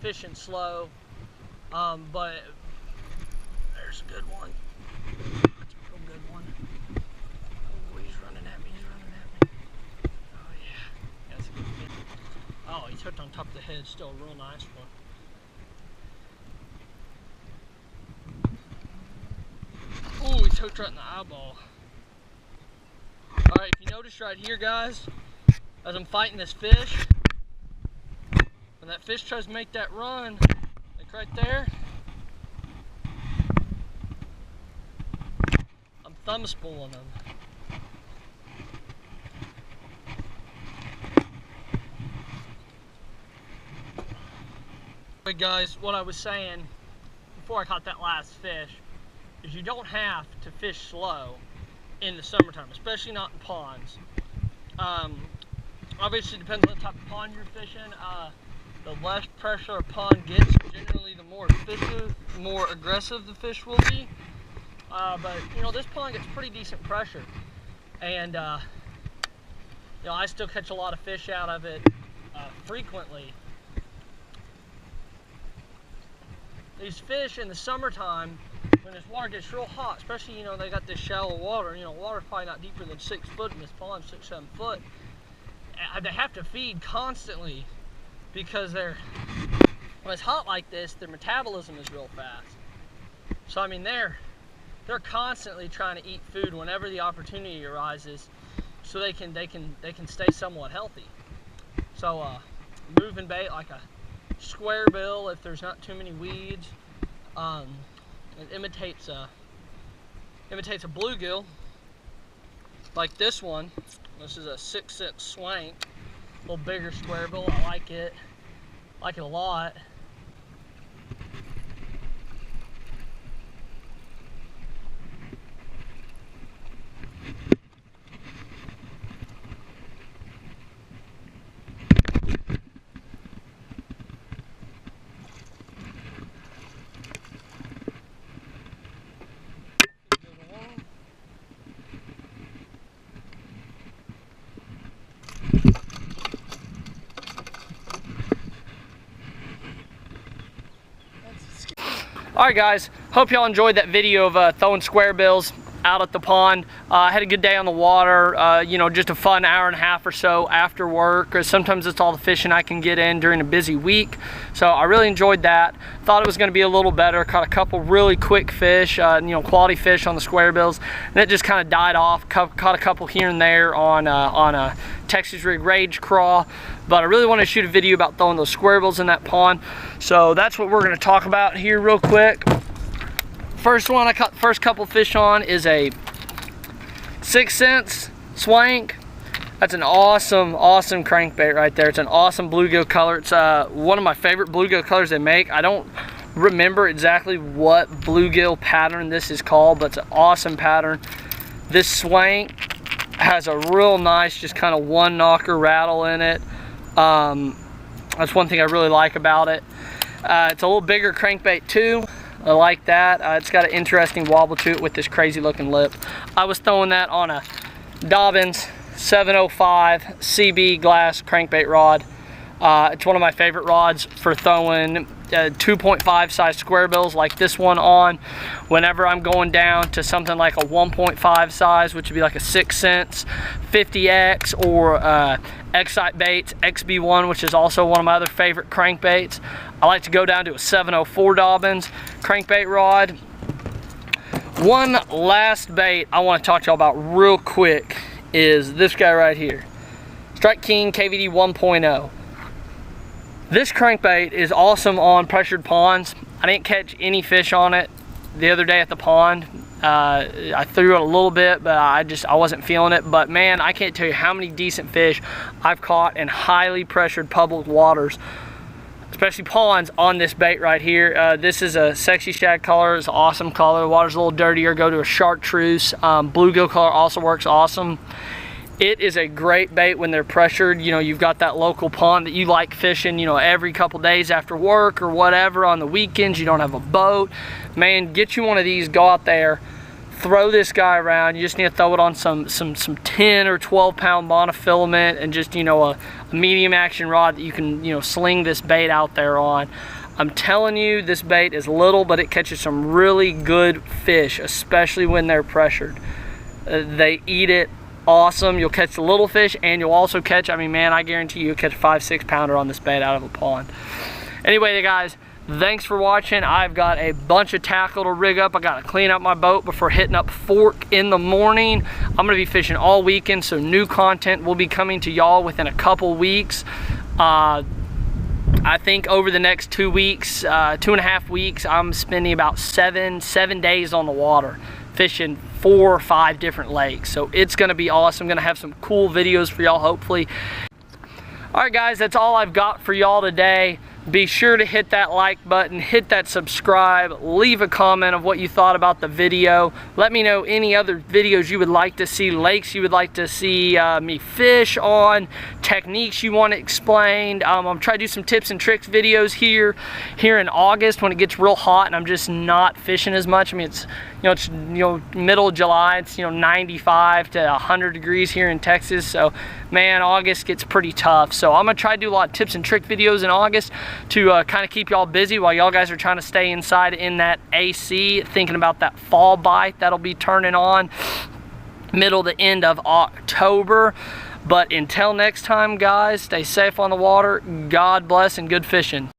fishing slow. But there's a good one. That's a real good one. Oh, he's running at me, he's running at me. Oh yeah, that's a good fish. Oh, he's hooked on top of the head, still a real nice one. Oh, he's hooked right in the eyeball. Alright, if you notice right here, guys, as I'm fighting this fish, when that fish tries to make that run, like right there, I'm thumb spooling him. But guys, what I was saying before I caught that last fish is you don't have to fish slow in the summertime, especially not in ponds. Obviously it depends on the type of pond you're fishing. The less pressure a pond gets, generally the more aggressive the fish will be. But you know, this pond gets pretty decent pressure, and you know, I still catch a lot of fish out of it frequently. These fish in the summertime, when this water gets real hot, especially, you know, they got this shallow water, you know, water's probably not deeper than 6 foot in this pond, 6-7 foot. They have to feed constantly because when it's hot like this, their metabolism is real fast. So I mean, they're constantly trying to eat food whenever the opportunity arises, so they can stay somewhat healthy. So moving bait like a square bill, if there's not too many weeds, it imitates a bluegill like this one. This is a 6-cent swank, a little bigger square bill. I like it a lot. Alright guys, hope y'all enjoyed that video of throwing square bills out at the pond. I had a good day on the water, you know, just a fun hour and a half or so after work, or sometimes it's all the fishing I can get in during a busy week. So I really enjoyed that. Thought it was going to be a little better. Caught a couple really quick fish, you know, quality fish on the square bills, and it just kind of died off. Caught a couple here and there on a Texas rig rage craw, but I really want to shoot a video about throwing those square bills in that pond. So that's what we're going to talk about here real quick. First one I caught the first couple fish on is a 6-cent swank. That's an awesome crankbait right there. It's an awesome bluegill color. It's one of my favorite bluegill colors they make. I don't remember exactly what bluegill pattern this is called, but it's an awesome pattern. This swank has a real nice, just kind of one knocker rattle in it. That's one thing I really like about it. It's a little bigger crankbait too. I like that. It's got an interesting wobble to it with this crazy looking lip. I was throwing that on a Dobyns 705 CB glass crankbait rod. It's one of my favorite rods for throwing 2.5 size square bills like this one on. Whenever I'm going down to something like a 1.5 size, which would be like a 6-cent 50X, or Excite Baits XB1, which is also one of my other favorite crankbaits. I like to go down to a 704 Dobyns crankbait rod. One last bait I want to talk to y'all about real quick is this guy right here, King KVD 1.0. This crankbait is awesome on pressured ponds. I didn't catch any fish on it the other day at the pond. I threw it a little bit, but I wasn't feeling it. But man, I can't tell you how many decent fish I've caught in highly pressured public waters, especially ponds, on this bait right here. This is a sexy shad color. It's an awesome color. The water's a little dirtier. Go to a chartreuse. Bluegill color also works awesome. It is a great bait when they're pressured. You know, you've got that local pond that you like fishing, you know, every couple days after work or whatever, on the weekends. You don't have a boat. Man, get you one of these, go out there, throw this guy around. You just need to throw it on some 10 or 12 pound monofilament, and just, you know, a medium action rod that you can, you know, sling this bait out there on. I'm telling you, this bait is little, but it catches some really good fish, especially when they're pressured. They eat it awesome. You'll catch the little fish, and you'll also catch, I mean, man, I guarantee you'll catch a 5-6 pounder on this bait out of a pond. Anyway, guys, thanks for watching. I've got a bunch of tackle to rig up. I gotta clean up my boat before hitting up Fork in the morning. I'm gonna be fishing all weekend, so new content will be coming to y'all within a couple weeks. I think over the next 2 weeks, 2.5 weeks, I'm spending about seven days on the water, fishing 4 or 5 different lakes. So it's gonna be awesome. I'm gonna have some cool videos for y'all, hopefully. All right, guys, that's all I've got for y'all today. Be sure to hit that like button, hit that subscribe, leave a comment of what you thought about the video. Let me know any other videos you would like to see, lakes you would like to see me fish on, techniques you want explained. I'm trying to do some tips and tricks videos here in August when it gets real hot and I'm just not fishing as much. I mean, it's middle of July, it's 95 to 100 degrees here in Texas, so man, August gets pretty tough. So I'm gonna try to do a lot of tips and trick videos in August to kind of keep y'all busy while y'all guys are trying to stay inside in that AC, thinking about that fall bite that'll be turning on middle to end of October. But until next time, guys, stay safe on the water. God bless and good fishing.